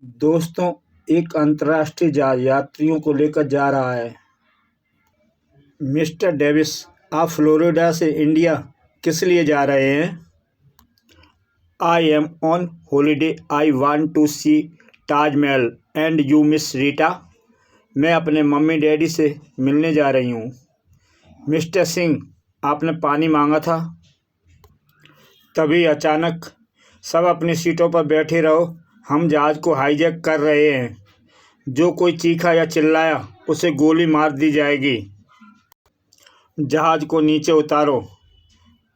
दोस्तों, एक अंतर्राष्ट्रीय जहाज यात्रियों को लेकर जा रहा है। मिस्टर डेविस, आप फ्लोरिडा से इंडिया किस लिए जा रहे हैं? I am on holiday. I want to see Taj Mahal. And you miss Rita? मैं अपने मम्मी डैडी से मिलने जा रही हूँ। मिस्टर सिंह, आपने पानी मांगा था। तभी अचानक, सब अपनी सीटों पर बैठे रहो, हम जहाज को हाईजैक कर रहे हैं। जो कोई चीखा या चिल्लाया उसे गोली मार दी जाएगी। जहाज को नीचे उतारो।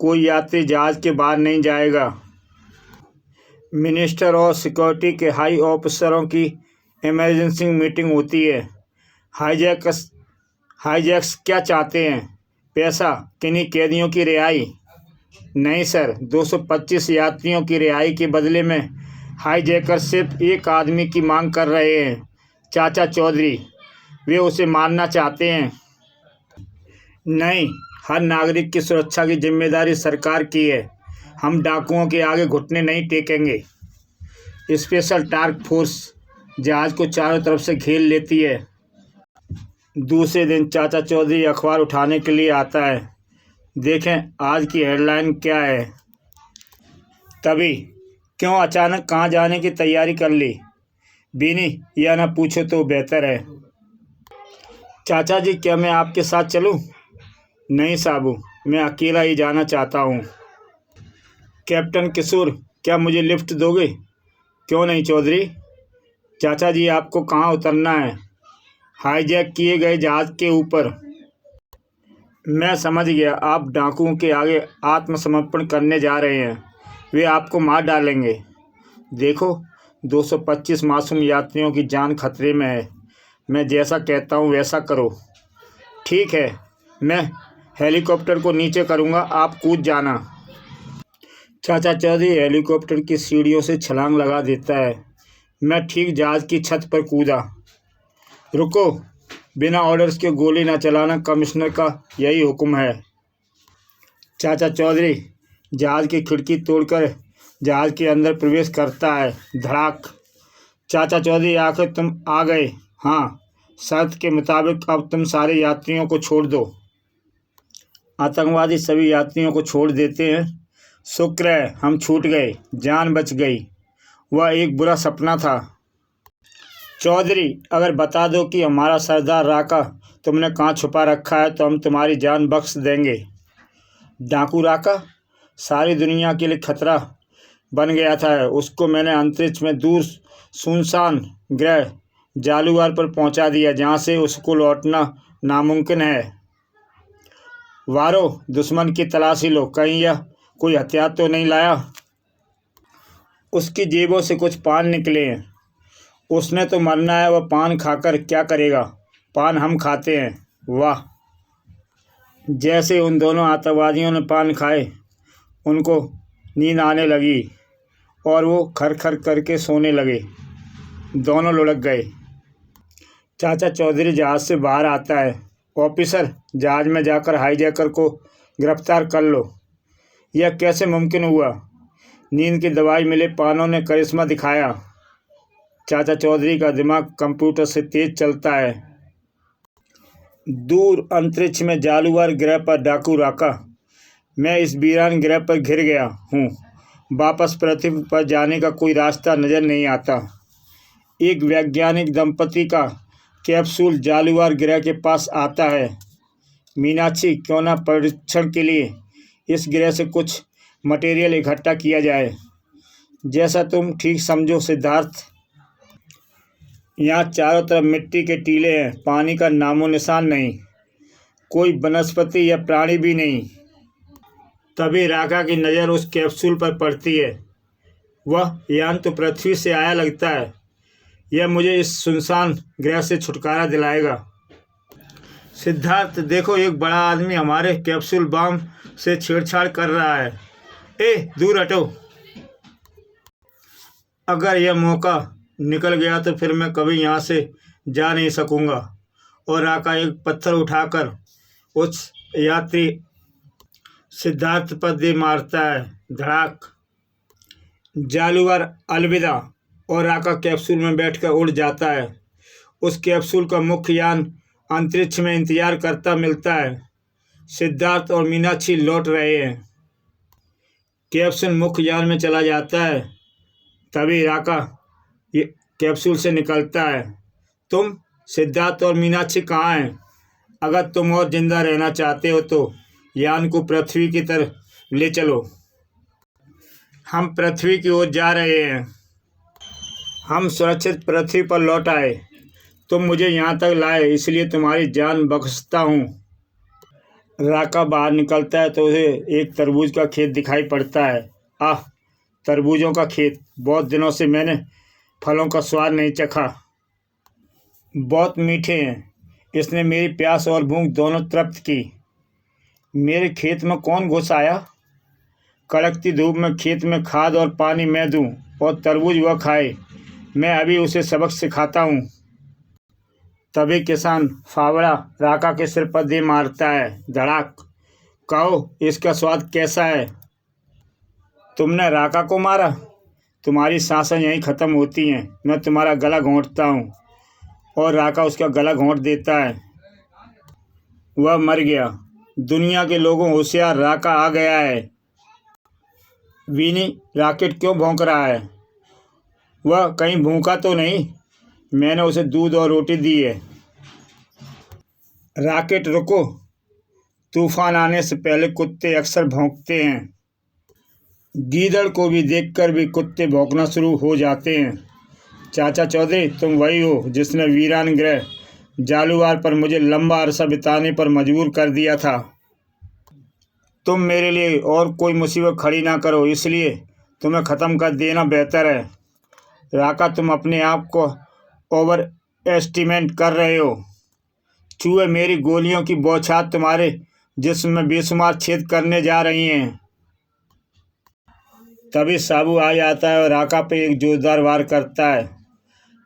कोई यात्री जहाज के बाहर नहीं जाएगा। मिनिस्टर और सिक्योरिटी के हाई ऑफिसरों की इमरजेंसी मीटिंग होती है। हाईजैक्स क्या चाहते हैं? पैसा, किन्हीं कैदियों की रिहाई? नहीं सर, 225 यात्रियों की रिहाई के बदले में हाईजैकर सिर्फ एक आदमी की मांग कर रहे हैं, चाचा चौधरी। वे उसे मारना चाहते हैं। नहीं, हर नागरिक की सुरक्षा की जिम्मेदारी सरकार की है। हम डाकुओं के आगे घुटने नहीं टेकेंगे। स्पेशल टास्क फोर्स जहाज को चारों तरफ से घेर लेती है। दूसरे दिन चाचा चौधरी अखबार उठाने के लिए आता है। देखें आज की हेडलाइन क्या है। तभी, क्यों अचानक कहाँ जाने की तैयारी कर ली? बीनी, या ना पूछो तो बेहतर है। चाचा जी, क्या मैं आपके साथ चलूं? नहीं साबू, मैं अकेला ही जाना चाहता हूँ। कैप्टन किशोर, क्या मुझे लिफ्ट दोगे? क्यों नहीं चौधरी। चाचा जी, आपको कहाँ उतरना है? हाईजैक किए गए जहाज के ऊपर। मैं समझ गया, आप डाकुओं के आगे आत्मसमर्पण करने जा रहे हैं। वे आपको मार डालेंगे। देखो, 225 मासूम यात्रियों की जान खतरे में है। मैं जैसा कहता हूँ वैसा करो। ठीक है, मैं हेलीकॉप्टर को नीचे करूँगा, आप कूद जाना। चाचा चौधरी हेलीकॉप्टर की सीढ़ियों से छलांग लगा देता है। मैं ठीक जहाज की छत पर कूदा। रुको, बिना ऑर्डर्स के गोली न चलाना कमिश्नर का यही हुक्म है। चाचा चौधरी जहाज की खिड़की तोड़कर जहाज के अंदर प्रवेश करता है। धड़ाक। चाचा चौधरी, आखिर तुम आ गए। हाँ, शर्त के मुताबिक अब तुम सारे यात्रियों को छोड़ दो। आतंकवादी सभी यात्रियों को छोड़ देते हैं। शुक्र है हम छूट गए, जान बच गई। वह एक बुरा सपना था। चौधरी, अगर बता दो कि हमारा सरदार राका तुमने कहाँ छुपा रखा है तो हम तुम्हारी जान बख्श देंगे। डाकू राका सारी दुनिया के लिए खतरा बन गया था। उसको मैंने अंतरिक्ष में दूर सुनसान ग्रह जालूवार पर पहुंचा दिया, जहां से उसको लौटना नामुमकिन है। वारो, दुश्मन की तलाशी लो, कहीं यह कोई हथियार तो नहीं लाया। उसकी जेबों से कुछ पान निकले हैं। उसने तो मरना है, वह पान खाकर क्या करेगा? पान हम खाते हैं। वाह। जैसे उन दोनों आतंकवादियों ने पान खाए, उनको नींद आने लगी और वो खर खर करके सोने लगे। दोनों लुढ़क गए। चाचा चौधरी जहाज से बाहर आता है। ऑफिसर, जहाज में जाकर हाईजैकर को गिरफ्तार कर लो। यह कैसे मुमकिन हुआ? नींद की दवाई मिले पानों ने करिश्मा दिखाया। चाचा चौधरी का दिमाग कंप्यूटर से तेज चलता है। दूर अंतरिक्ष में जालूवार ग्रह पर डाकू राका। मैं इस वीरान ग्रह पर घिर गया हूँ। वापस पृथ्वी पर जाने का कोई रास्ता नजर नहीं आता। एक वैज्ञानिक दंपति का कैप्सूल जालूवार ग्रह के पास आता है। मीनाक्षी, क्यों ना परीक्षण के लिए इस ग्रह से कुछ मटेरियल इकट्ठा किया जाए। जैसा तुम ठीक समझो सिद्धार्थ। यहाँ चारों तरफ मिट्टी के टीले हैं, पानी का नामो निशान नहीं, कोई वनस्पति या प्राणी भी नहीं। तभी राका की नज़र उस कैप्सूल पर पड़ती है। वह यान तो पृथ्वी से आया लगता है। यह मुझे इस सुनसान ग्रह से छुटकारा दिलाएगा। सिद्धार्थ, देखो, एक बड़ा आदमी हमारे कैप्सूल बम से छेड़छाड़ कर रहा है। ए, दूर हटो। अगर यह मौका निकल गया तो फिर मैं कभी यहाँ से जा नहीं सकूँगा। और राका एक पत्थर उठाकर उस यात्री सिद्धार्थ पर दे मारता है। धड़ाक। जालूवार अलविदा। और राका कैप्सूल में बैठकर उड़ जाता है। उस कैप्सूल का मुख्य यान अंतरिक्ष में इंतजार करता मिलता है। सिद्धार्थ और मीनाक्षी लौट रहे हैं। कैप्सूल मुख्य यान में चला जाता है। तभी राका ये कैप्सूल से निकलता है। तुम सिद्धार्थ और मीनाक्षी कहाँ हैं? अगर तुम और जिंदा रहना चाहते हो तो यान को पृथ्वी की तरफ ले चलो। हम पृथ्वी की ओर जा रहे हैं। हम सुरक्षित पृथ्वी पर लौट आए। तुम मुझे यहाँ तक लाए, इसलिए तुम्हारी जान बख्शता हूँ। राका बाहर निकलता है तो उसे एक तरबूज का खेत दिखाई पड़ता है। आह, तरबूजों का खेत! बहुत दिनों से मैंने फलों का स्वाद नहीं चखा। बहुत मीठे हैं। इसने मेरी प्यास और भूख दोनों तृप्त की। मेरे खेत में कौन घुस आया? कड़कती धूप में खेत में खाद और पानी मैं दूं और तरबूज वह खाए। मैं अभी उसे सबक सिखाता हूँ। तभी किसान फावड़ा राका के सिर पर दे मारता है। धड़ाक! कहो, इसका स्वाद कैसा है? तुमने राका को मारा? तुम्हारी सांसें यहीं ख़त्म होती हैं। मैं तुम्हारा गला घोंटता हूँ। और राका उसका गला घोंट देता है। वह मर गया। दुनिया के लोगों, होशियार, राका आ गया है। वीनी, रॉकेट क्यों भौंक रहा है? वह कहीं भूखा तो नहीं? मैंने उसे दूध और रोटी दी है। रॉकेट, रुको! तूफान आने से पहले कुत्ते अक्सर भौंकते हैं। गीदड़ को भी देखकर भी कुत्ते भौंकना शुरू हो जाते हैं। चाचा चौधरी, तुम वही हो जिसने वीरान ग्रह जालूवार पर मुझे लंबा अरसा बिताने पर मजबूर कर दिया था। तुम मेरे लिए और कोई मुसीबत खड़ी ना करो, इसलिए तुम्हें ख़त्म कर देना बेहतर है। राका, तुम अपने आप को ओवर एस्टिमेट कर रहे हो। चूहे मेरी गोलियों की बौछार तुम्हारे जिस्म में बेशुमार छेद करने जा रही हैं। तभी साबू आ जाता है और राका पे एक जोरदार वार करता है।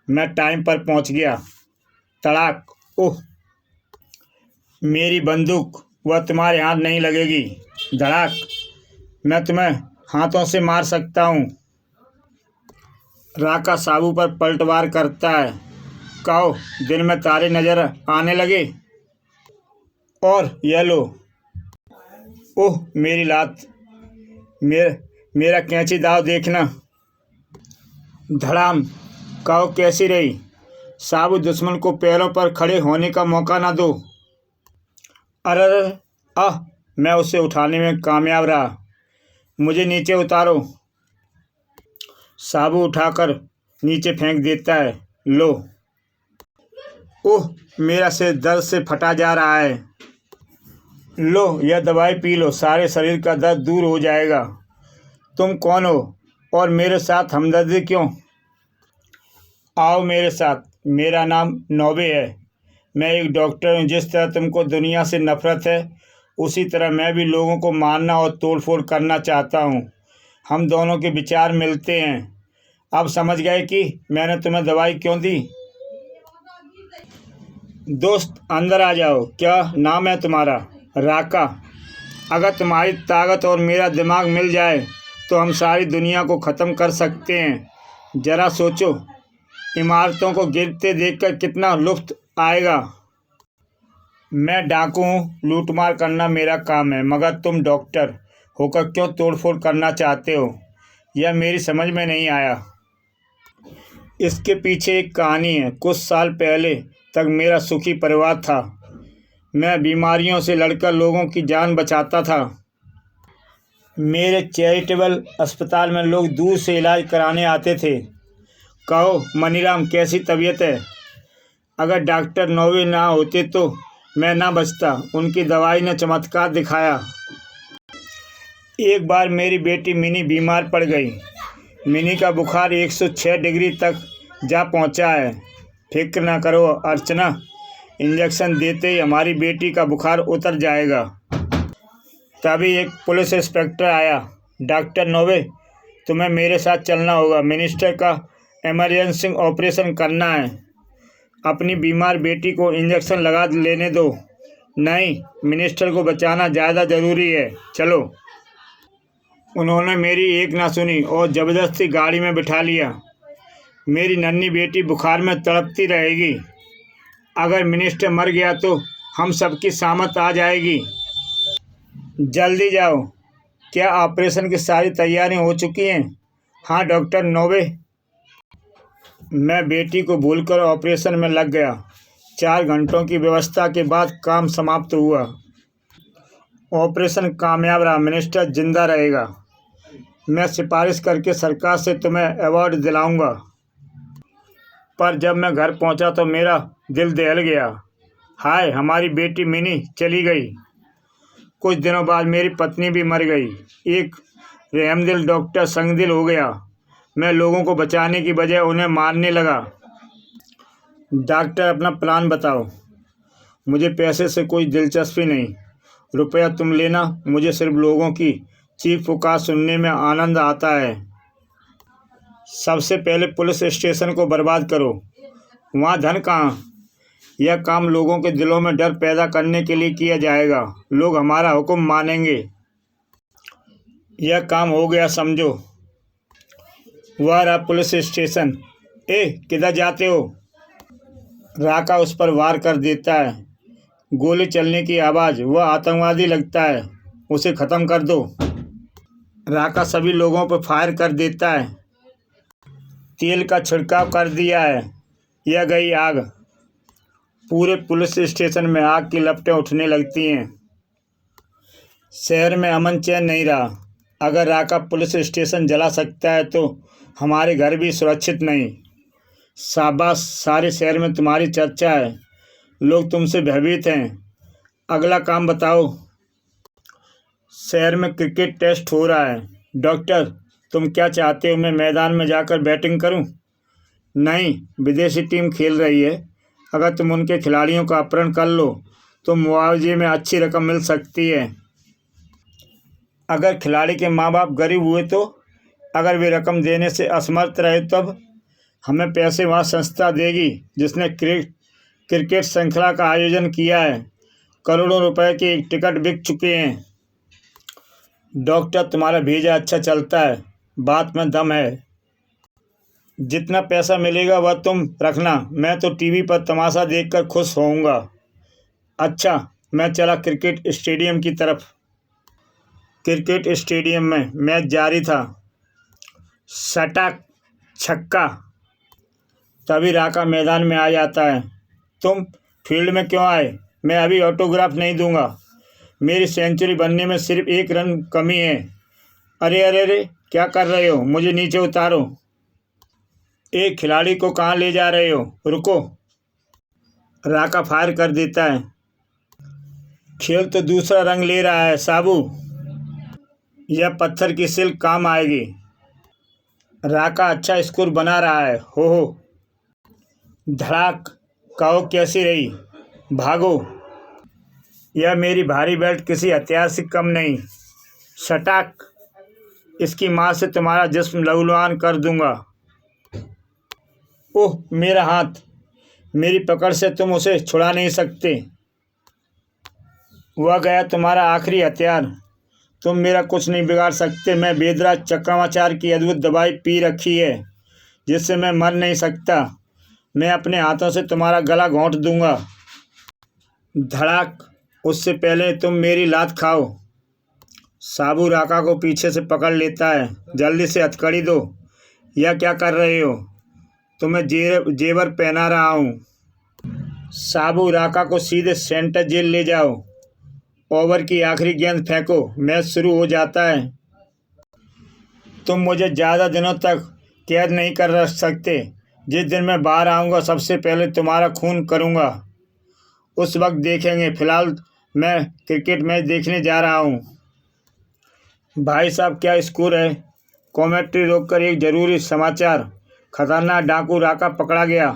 मैं टाइम पर पहुंच गया। तड़ाक! ओह, मेरी बंदूक! वह तुम्हारे हाथ नहीं लगेगी। धड़ाक! मैं तुम्हें हाथों से मार सकता हूँ। राका साबू पर पलटवार करता है। कहो, दिन में तारे नजर आने लगे। और यह लो। ओह, मेरी लात! मेरा कैंची दाव देखना। धड़ाम! कहो, कैसी रही? साबू, दुश्मन को पैरों पर खड़े होने का मौका ना दो। अरे आह! मैं उसे उठाने में कामयाब रहा। मुझे नीचे उतारो। साबू उठाकर नीचे फेंक देता है। लो। ओह, मेरा सिर दर्द से फटा जा रहा है। लो, यह दवाई पी लो, सारे शरीर का दर्द दूर हो जाएगा। तुम कौन हो और मेरे साथ हमदर्दी क्यों? आओ मेरे साथ। मेरा नाम नोबे है। मैं एक डॉक्टर हूँ। जिस तरह तुमको दुनिया से नफरत है, उसी तरह मैं भी लोगों को मारना और तोड़फोड़ करना चाहता हूँ। हम दोनों के विचार मिलते हैं। अब समझ गए कि मैंने तुम्हें दवाई क्यों दी? दोस्त, अंदर आ जाओ। क्या नाम है तुम्हारा? राका। अगर तुम्हारी ताकत और मेरा दिमाग मिल जाए तो हम सारी दुनिया को ख़त्म कर सकते हैं। ज़रा सोचो, इमारतों को गिरते देखकर कितना लुत्फ़ आएगा। मैं डाकू हूँ, लूटमार करना मेरा काम है, मगर तुम डॉक्टर होकर क्यों तोड़फोड़ करना चाहते हो? यह मेरी समझ में नहीं आया। इसके पीछे एक कहानी है। कुछ साल पहले तक मेरा सुखी परिवार था। मैं बीमारियों से लड़कर लोगों की जान बचाता था। मेरे चैरिटेबल अस्पताल में लोग दूर से इलाज कराने आते थे। कहो मनीराम, कैसी तबीयत है? अगर डॉक्टर नोवे ना होते तो मैं ना बचता। उनकी दवाई ने चमत्कार दिखाया। एक बार मेरी बेटी मिनी बीमार पड़ गई। मिनी का बुखार 106 डिग्री तक जा पहुंचा है। फिक्र ना करो अर्चना, इंजेक्शन देते ही हमारी बेटी का बुखार उतर जाएगा। तभी एक पुलिस इंस्पेक्टर आया। डॉक्टर नोवे, तुम्हें मेरे साथ चलना होगा। मिनिस्टर का इमरजेंसी ऑपरेशन करना है। अपनी बीमार बेटी को इंजेक्शन लगा लेने दो। नहीं, मिनिस्टर को बचाना ज़्यादा ज़रूरी है। चलो। उन्होंने मेरी एक ना सुनी और ज़बरदस्ती गाड़ी में बिठा लिया। मेरी नन्ही बेटी बुखार में तड़पती रहेगी। अगर मिनिस्टर मर गया तो हम सबकी सामत आ जाएगी। जल्दी जाओ। क्या ऑपरेशन की सारी तैयारियां हो चुकी हैं? हाँ डॉक्टर नोवे। मैं बेटी को भूलकर ऑपरेशन में लग गया। 4 घंटों की व्यवस्था के बाद काम समाप्त हुआ। ऑपरेशन कामयाब रहा। मिनिस्टर जिंदा रहेगा। मैं सिफारिश करके सरकार से तुम्हें अवार्ड दिलाऊंगा। पर जब मैं घर पहुंचा तो मेरा दिल दहल गया। हाय, हमारी बेटी मिनी चली गई। कुछ दिनों बाद मेरी पत्नी भी मर गई। एक रहमदिल डॉक्टर संगदिल हो गया। मैं लोगों को बचाने की बजाय उन्हें मारने लगा। डॉक्टर, अपना प्लान बताओ। मुझे पैसे से कोई दिलचस्पी नहीं। रुपया तुम लेना। मुझे सिर्फ लोगों की चीख पुकार सुनने में आनंद आता है। सबसे पहले पुलिस स्टेशन को बर्बाद करो। वहाँ धन कहाँ? यह काम लोगों के दिलों में डर पैदा करने के लिए किया जाएगा। लोग हमारा हुक्म मानेंगे। यह काम हो गया समझो। वह रहा पुलिस स्टेशन। किधर जाते हो? राका उस पर वार कर देता है। गोली चलने की आवाज़। वह आतंकवादी लगता है। उसे ख़त्म कर दो। राका सभी लोगों पर फायर कर देता है। तेल का छिड़काव कर दिया है। यह गई आग। पूरे पुलिस स्टेशन में आग की लपटें उठने लगती हैं। शहर में अमन चैन नहीं रहा। अगर राका पुलिस स्टेशन जला सकता है तो हमारे घर भी सुरक्षित नहीं। शाबाश, सारे शहर में तुम्हारी चर्चा है। लोग तुमसे भयभीत हैं। अगला काम बताओ। शहर में क्रिकेट टेस्ट हो रहा है। डॉक्टर, तुम क्या चाहते हो? मैं मैदान में जाकर बैटिंग करूं? नहीं, विदेशी टीम खेल रही है। अगर तुम उनके खिलाड़ियों का अपहरण कर लो तो मुआवजे में अच्छी रकम मिल सकती है। अगर खिलाड़ी के माँ बाप गरीब हुए तो? अगर वे रकम देने से असमर्थ रहे तब? हमें पैसे वहाँ संस्था देगी जिसने क्रिकेट श्रृंखला का आयोजन किया है। करोड़ों रुपए के टिकट बिक चुके हैं। डॉक्टर, तुम्हारा भेजा अच्छा चलता है। बात में दम है। जितना पैसा मिलेगा वह तुम रखना। मैं तो टीवी पर तमाशा देखकर खुश होऊंगा। अच्छा, मैं चला क्रिकेट स्टेडियम की तरफ। क्रिकेट स्टेडियम में मैच जारी था। सटाक, छक्का। तभी राका मैदान में आ जाता है। तुम फील्ड में क्यों आए? मैं अभी ऑटोग्राफ नहीं दूंगा। मेरी सेंचुरी बनने में सिर्फ 1 रन कमी है। अरे अरे अरे, क्या कर रहे हो? मुझे नीचे उतारो। एक खिलाड़ी को कहाँ ले जा रहे हो? रुको। राका फायर कर देता है। खेल तो दूसरा रंग ले रहा है साबू। यह पत्थर की सिल्क काम आएगी। राका अच्छा स्कोर बना रहा है। हो। धड़ाक। कहो कैसी रही? भागो। यह मेरी भारी बेल्ट किसी हथियार से कम नहीं। सटाक। इसकी माँ से तुम्हारा जिस्म लहूलुहान कर दूंगा। ओह, मेरा हाथ। मेरी पकड़ से तुम उसे छुड़ा नहीं सकते। वह गया तुम्हारा आखिरी हथियार। तुम मेरा कुछ नहीं बिगाड़ सकते। मैं बेदराज चक्रमाचार की अद्भुत दवाई पी रखी है जिससे मैं मर नहीं सकता। मैं अपने हाथों से तुम्हारा गला घोंट दूंगा। धड़ाक। उससे पहले तुम मेरी लात खाओ। साबू राका को पीछे से पकड़ लेता है। जल्दी से हथकड़ी दो। यह क्या कर रहे हो? तुम्हें जेवर पहना रहा हूँ। साबू राका को सीधे सेंटर जेल ले जाओ। ओवर की आखिरी गेंद फेंको। मैच शुरू हो जाता है। तुम मुझे ज़्यादा दिनों तक कैद नहीं कर रख सकते। जिस दिन मैं बाहर आऊँगा सबसे पहले तुम्हारा खून करूँगा। उस वक्त देखेंगे। फिलहाल मैं क्रिकेट मैच देखने जा रहा हूँ। भाई साहब, क्या स्कोर है? कॉमेंट्री रोककर एक ज़रूरी समाचार। खतरनाक डाकू राका पकड़ा गया।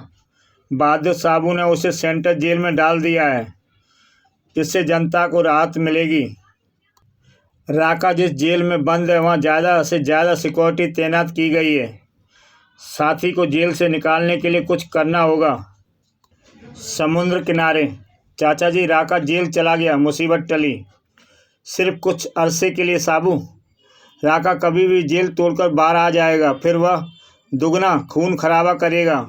बहादुर साबू ने उसे सेंट्रल जेल में डाल दिया है। इससे जनता को राहत मिलेगी। राका जिस जेल में बंद है वहाँ ज़्यादा से ज़्यादा सिक्योरिटी तैनात की गई है। साथी को जेल से निकालने के लिए कुछ करना होगा। समुद्र किनारे। चाचा जी, राका जेल चला गया। मुसीबत टली। सिर्फ कुछ अरसे के लिए साबू। राका कभी भी जेल तोड़कर बाहर आ जाएगा। फिर वह दुगना खून खराबा करेगा।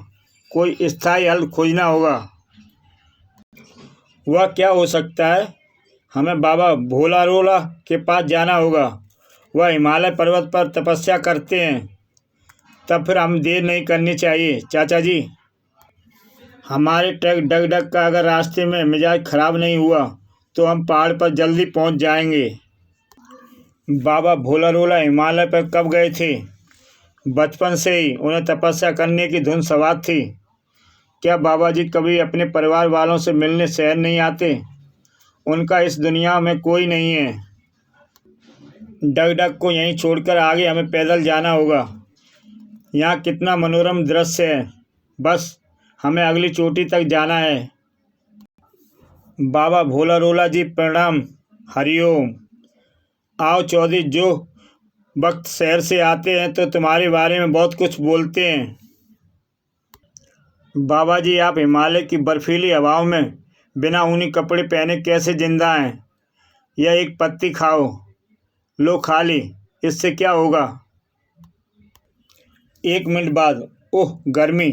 कोई स्थायी हल खोजना होगा। वह क्या हो सकता है? हमें बाबा भोलारोला के पास जाना होगा। वह हिमालय पर्वत पर तपस्या करते हैं। तब फिर हम देर नहीं करनी चाहिए चाचा जी। हमारे ट्रक डग डग का अगर रास्ते में मिजाज खराब नहीं हुआ तो हम पहाड़ पर जल्दी पहुंच जाएंगे। बाबा भोलारोला हिमालय पर कब गए थे? बचपन से ही उन्हें तपस्या करने की धुन सवार थी। क्या बाबा जी कभी अपने परिवार वालों से मिलने शहर नहीं आते? उनका इस दुनिया में कोई नहीं है। डग डग को यहीं छोड़कर आगे हमें पैदल जाना होगा। यहाँ कितना मनोरम दृश्य है। बस हमें अगली चोटी तक जाना है। बाबा भोलारोला जी प्रणाम। हरिओम। आओ चौधरी, जो वक्त शहर से आते हैं तो तुम्हारे बारे में बहुत कुछ बोलते हैं। बाबा जी, आप हिमालय की बर्फीली हवाओं में बिना ऊनी कपड़े पहने कैसे जिंदा हैं? यह एक पत्ती खाओ। लो खा ली। इससे क्या होगा? 1 मिनट बाद। ओह गर्मी।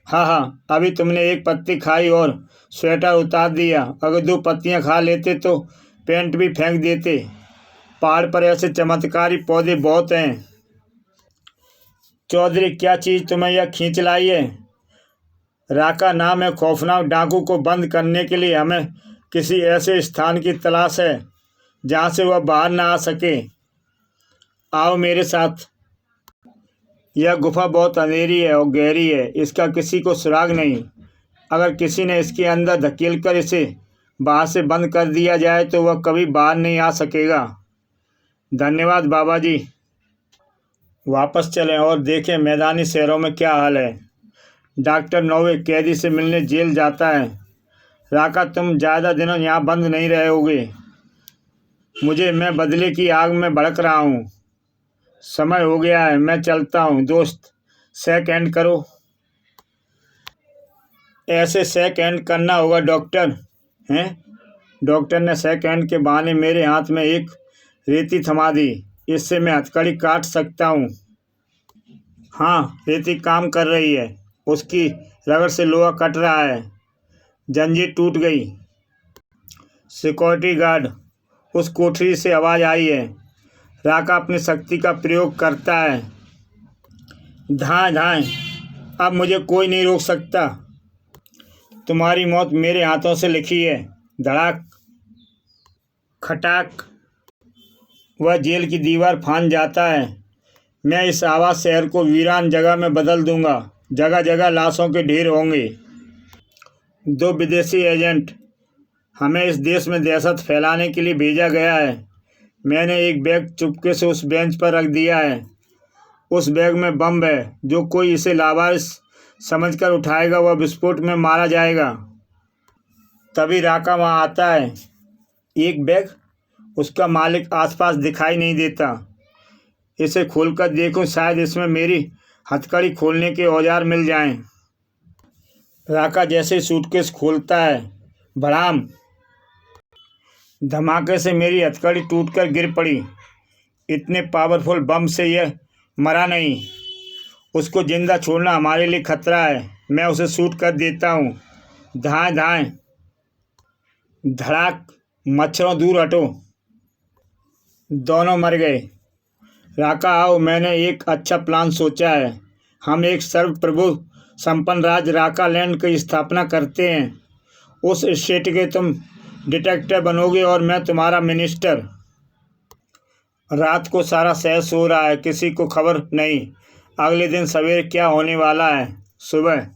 हाँ हाँ, अभी तुमने एक पत्ती खाई और स्वेटर उतार दिया। अगर 2 पत्तियां खा लेते तो पेंट भी फेंक देते। पहाड़ पर ऐसे चमत्कारी पौधे बहुत हैं। चौधरी, क्या चीज़ तुम्हें यह खींच लाई है? राका नाम है खौफनाक डाकू को बंद करने के लिए हमें किसी ऐसे स्थान की तलाश है जहाँ से वह बाहर ना आ सके। आओ मेरे साथ। यह गुफा बहुत अंधेरी है और गहरी है। इसका किसी को सुराग नहीं। अगर किसी ने इसके अंदर धकेलकर इसे बाहर से बंद कर दिया जाए तो वह कभी बाहर नहीं आ सकेगा। धन्यवाद बाबा जी। वापस चलें और देखें मैदानी शहरों में क्या हाल है। डॉक्टर नोवे कैदी से मिलने जेल जाता है। राका, तुम ज़्यादा दिनों यहाँ बंद नहीं रहोगे। मैं बदले की आग में भड़क रहा हूँ। समय हो गया है, मैं चलता हूँ। दोस्त, शेक हैंड करो। ऐसे शेक हैंड करना होगा डॉक्टर। हैं? डॉक्टर ने शेक हैंड के बहाने मेरे हाथ में एक रेती थमा दी। इससे मैं हथकड़ी काट सकता हूँ। हाँ, रेती काम कर रही है। उसकी रगड़ से लोहा कट रहा है। जंजीर टूट गई। Security guard. उस कोठरी से आवाज़ आई है। राका अपनी शक्ति का प्रयोग करता है। धाएं धाएं। अब मुझे कोई नहीं रोक सकता। तुम्हारी मौत मेरे हाथों से लिखी है। धड़ाक खटाक। वह जेल की दीवार फांद जाता है। मैं इस आवाज शहर को वीरान जगह में बदल दूंगा। जगह जगह लाशों के ढेर होंगे। 2 विदेशी एजेंट। हमें इस देश में दहशत फैलाने के लिए भेजा गया है। मैंने एक बैग चुपके से उस बेंच पर रख दिया है। उस बैग में बम है। जो कोई इसे लावारिस समझकर उठाएगा वह विस्फोट में मारा जाएगा। तभी राका वहाँ आता है। एक बैग? उसका मालिक आसपास दिखाई नहीं देता। इसे खोलकर देखूं, शायद इसमें मेरी हथकड़ी खोलने के औजार मिल जाएं। राका जैसे सूटकेस खोलता है, भड़ाम! धमाके से मेरी हथकड़ी टूटकर गिर पड़ी। इतने पावरफुल बम से यह मरा नहीं। उसको जिंदा छोड़ना हमारे लिए खतरा है। मैं उसे शूट कर देता हूँ। धाएं धाएं। धड़ाक। मच्छरों, दूर हटो। दोनों मर गए। राका, आओ, मैंने एक अच्छा प्लान सोचा है। हम एक सर्वप्रभु संपन्न राज्य राकालैंड की स्थापना करते हैं। उस स्टेट के तुम डिटेक्टिव बनोगे और मैं तुम्हारा मिनिस्टर। रात को सारा शहर सो रहा है। किसी को खबर नहीं अगले दिन सवेरे क्या होने वाला है। सुबह।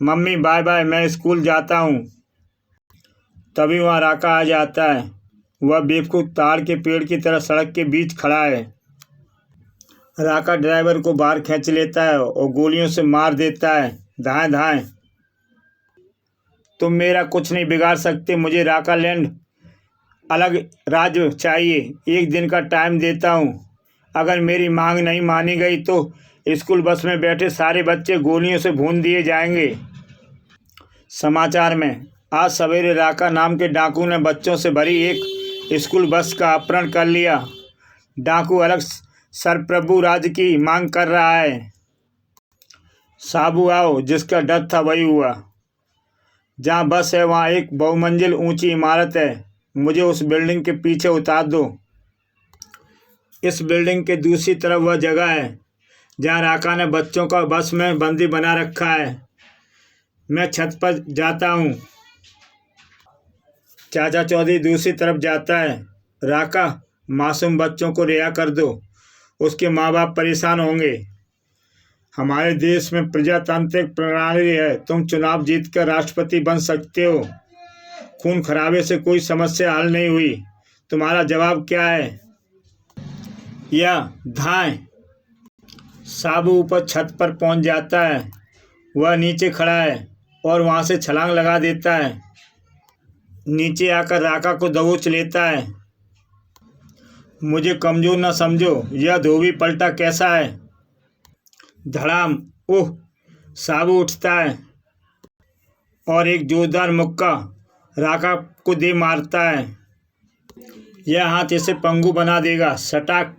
मम्मी बाय बाय, मैं स्कूल जाता हूँ। तभी वहाँ राका आ जाता है। वह बेवकूफ़ ताड़ के पेड़ की तरह सड़क के बीच खड़ा है। राका ड्राइवर को बाहर खींच लेता है और गोलियों से मार देता है। धाएं धाएं। तुम मेरा कुछ नहीं बिगाड़ सकते। मुझे राकालैंड अलग राज्य चाहिए। 1 दिन का टाइम देता हूँ। अगर मेरी मांग नहीं मानी गई तो स्कूल बस में बैठे सारे बच्चे गोलियों से भून दिए जाएंगे। समाचार में आज सवेरे राका नाम के डाकू ने बच्चों से भरी एक स्कूल बस का अपहरण कर लिया। डाकू अलग सरप्रभु राज्य की मांग कर रहा है। साबू आओ, जिसका डर था वही हुआ। जहाँ बस है वहाँ एक बहुमंजिल ऊंची इमारत है, मुझे उस बिल्डिंग के पीछे उतार दो। इस बिल्डिंग के दूसरी तरफ वह जगह है जहाँ राका ने बच्चों का बस में बंदी बना रखा है। मैं छत पर जाता हूँ। चाचा चौधरी दूसरी तरफ जाता है। राका, मासूम बच्चों को रिहा कर दो, उसके माँ बाप परेशान होंगे। हमारे देश में प्रजातांत्रिक प्रणाली है, तुम चुनाव जीतकर राष्ट्रपति बन सकते हो। खून खराबे से कोई समस्या हल नहीं हुई। तुम्हारा जवाब क्या है? या धाएं। साबू ऊपर छत पर पहुंच जाता है। वह नीचे खड़ा है और वहां से छलांग लगा देता है। नीचे आकर राका को दबोच लेता है। मुझे कमजोर न समझो, यह धोबी पलटा कैसा है? धड़ाम। ओह! साबू उठता है और एक जोरदार मुक्का राका को दे मारता है। यह हाथ इसे पंगु बना देगा। सटाक।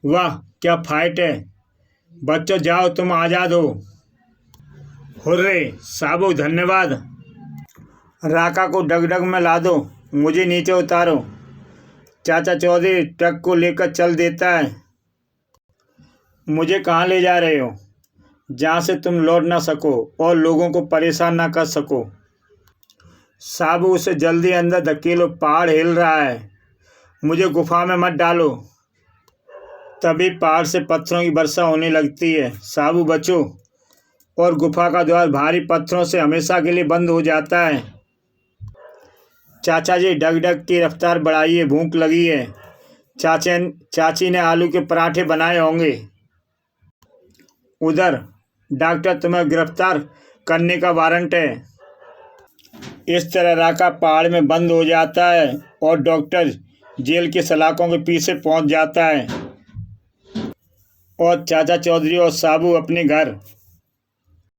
वाह, क्या फाइट है! बच्चों जाओ, तुम आज़ाद हो। हुर्रे! साबू धन्यवाद। राका को डगडग में ला दो, मुझे नीचे उतारो। चाचा चौधरी ट्रक को लेकर चल देता है। मुझे कहाँ ले जा रहे हो? जहाँ से तुम लौट ना सको और लोगों को परेशान ना कर सको। साबू उसे जल्दी अंदर धकेलो, पहाड़ हिल रहा है। मुझे गुफा में मत डालो। तभी पहाड़ से पत्थरों की वर्षा होने लगती है। साबू बचो, और गुफा का द्वार भारी पत्थरों से हमेशा के लिए बंद हो जाता है। चाचा जी, डगडग की रफ्तार बढ़ाइए, भूख लगी है। चाची ने आलू के पराठे बनाए होंगे। उधर, डॉक्टर, तुम्हें गिरफ्तार करने का वारंट है। इस तरह राका पहाड़ में बंद हो जाता है और डॉक्टर जेल की सलाखों के पीछे पहुंच जाता है और चाचा चौधरी और साबू अपने घर